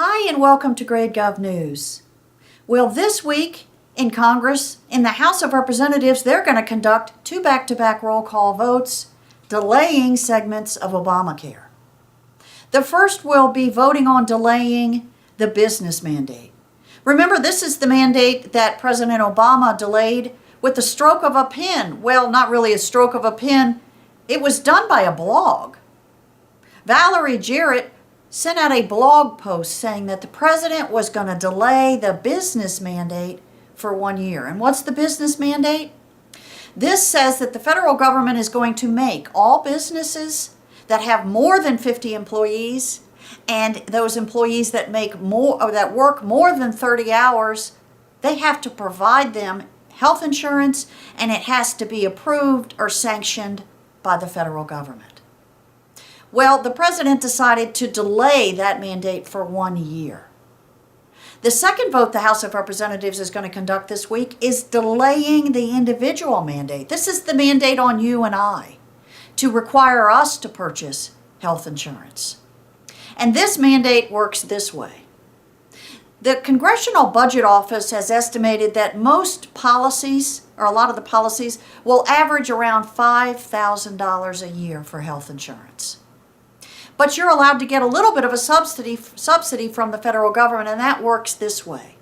Hi and welcome to Grade Gov News. Well, this week in Congress, in the House of Representatives, they're going to conduct two back-to-back roll call votes delaying segments of Obamacare. The first will be voting on delaying the business mandate. Remember, this is the mandate that President Obama delayed with the stroke of a pen. Well, not really a stroke of a pen. It was done by a blog. Valerie Jarrett sent out a blog post saying that the president was going to delay the business mandate for 1 year. And what's the business mandate? This says that the federal government is going to make all businesses that have more than 50 employees and those employees that make more or that work more than 30 hours, they have to provide them health insurance, and it has to be approved or sanctioned by the federal government. Well, the president decided to delay that mandate for 1 year. The second vote the House of Representatives is going to conduct this week is delaying the individual mandate. This is the mandate on you and I to require us to purchase health insurance. And this mandate works this way. The Congressional Budget Office has estimated that most policies, or a lot of the policies, will average around $5,000 a year for health insurance. But you're allowed to get a little bit of a subsidy from the federal government, and that works this way.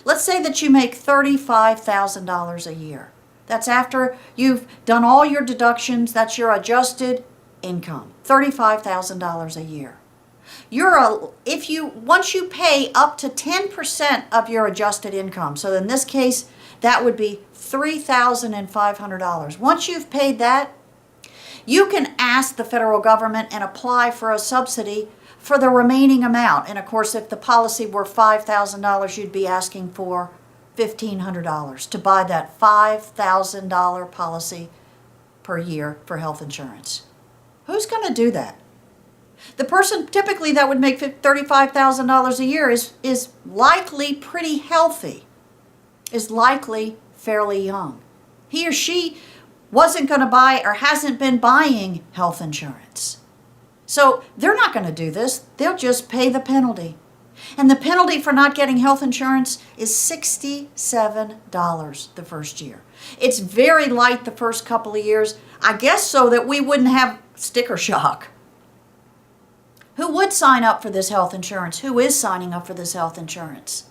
Let's say that you make $35,000 a year. That's after you've done all your deductions. That's your adjusted income, $35,000 a year. Once you pay up to 10% of your adjusted income, so in this case, that would be $3,500. Once you've paid that, you can ask the federal government and apply for a subsidy for the remaining amount. And of course, if the policy were $5,000, you'd be asking for $1,500 to buy that $5,000 policy per year for health insurance. Who's going to do that? The person typically that would make $35,000 a year is likely pretty healthy, is likely fairly young. He or she wasn't going to buy or hasn't been buying health insurance. So they're not going to do this. They'll just pay the penalty. And the penalty for not getting health insurance is $67 the first year. It's very light the first couple of years, I guess so that we wouldn't have sticker shock. Who would sign up for this health insurance? Who is signing up for this health insurance?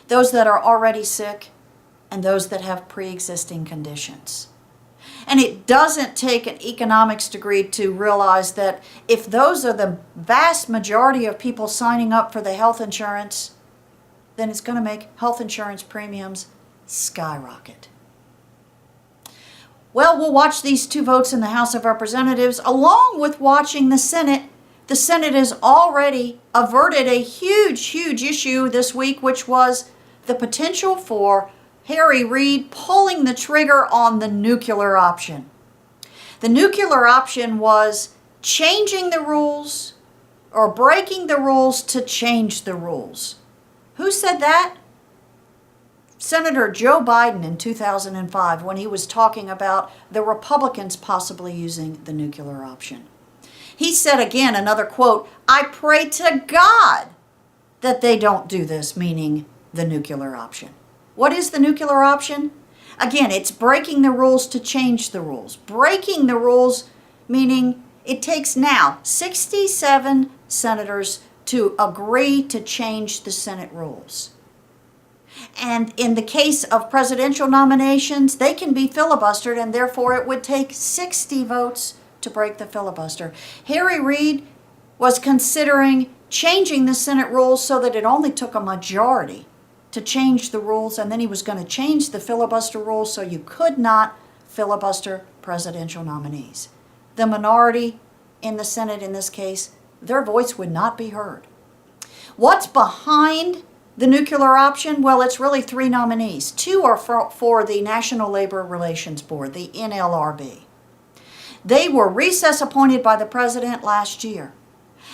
Those that are already sick and those that have pre-existing conditions. And it doesn't take an economics degree to realize that if those are the vast majority of people signing up for the health insurance, then it's going to make health insurance premiums skyrocket. Well, we'll watch these two votes in the House of Representatives along with watching the Senate. The Senate has already averted a huge issue this week, which was the potential for Harry Reid pulling the trigger on the nuclear option. The nuclear option was changing the rules or breaking the rules to change the rules. Who said that? Senator Joe Biden in 2005 when he was talking about the Republicans possibly using the nuclear option. He said again, another quote, "I pray to God that they don't do this," meaning the nuclear option. What is the nuclear option? Again, it's breaking the rules to change the rules. Breaking the rules meaning it takes now 67 senators to agree to change the Senate rules. And in the case of presidential nominations, they can be filibustered, and therefore it would take 60 votes to break the filibuster. Harry Reid was considering changing the Senate rules so that it only took a majority to change the rules, and then he was going to change the filibuster rules so you could not filibuster presidential nominees. The minority in the Senate in this case, their voice would not be heard. What's behind the nuclear option? Well, it's really three nominees. Two are for the National Labor Relations Board, the NLRB. They were recess appointed by the president last year.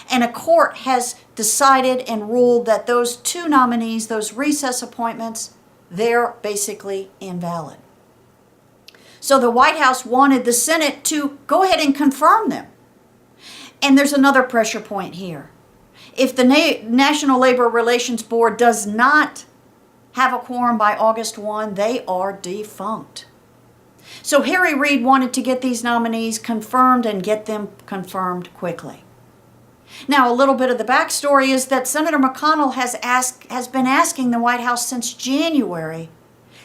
And a court has decided and ruled that those two nominees, those recess appointments, they're basically invalid. So the White House wanted the Senate to go ahead and confirm them. And there's another pressure point here. If the National Labor Relations Board does not have a quorum by August 1, they are defunct. So Harry Reid wanted to get these nominees confirmed and get them confirmed quickly. Now, a little bit of the backstory is that Senator McConnell has been asking the White House since January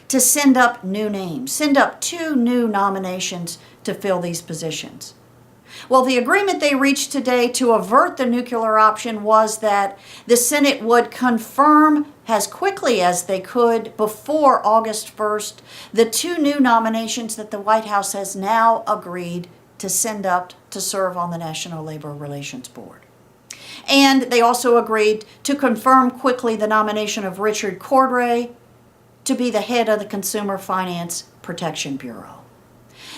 to send up new names, send up 2 new nominations to fill these positions. Well, the agreement they reached today to avert the nuclear option was that the Senate would confirm as quickly as they could before August 1st the 2 new nominations that the White House has now agreed to send up to serve on the National Labor Relations Board. And they also agreed to confirm quickly the nomination of Richard Cordray to be the head of the Consumer Finance Protection Bureau.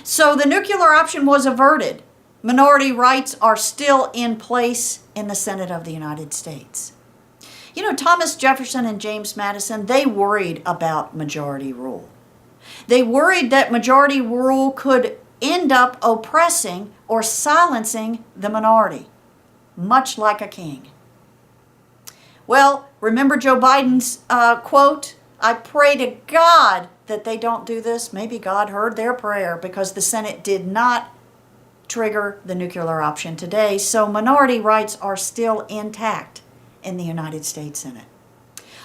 So the nuclear option was averted. Minority rights are still in place in the Senate of the United States. You know, Thomas Jefferson and James Madison, they worried about majority rule. They worried that majority rule could end up oppressing or silencing the minority, much like a king. Well, remember Joe Biden's quote, "I pray to God that they don't do this." Maybe God heard their prayer because the Senate did not trigger the nuclear option today, so minority rights are still intact in the United States Senate.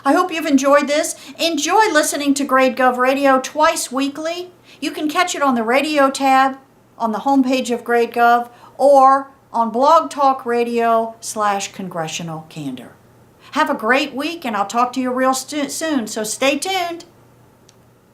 I hope you've enjoyed this. Enjoy listening to Grade Gov Radio twice weekly. You can catch it on the radio tab on the homepage of Grade Gov or on Blog Talk Radio /Congressional Candor. Have a great week, and I'll talk to you real soon, so stay tuned.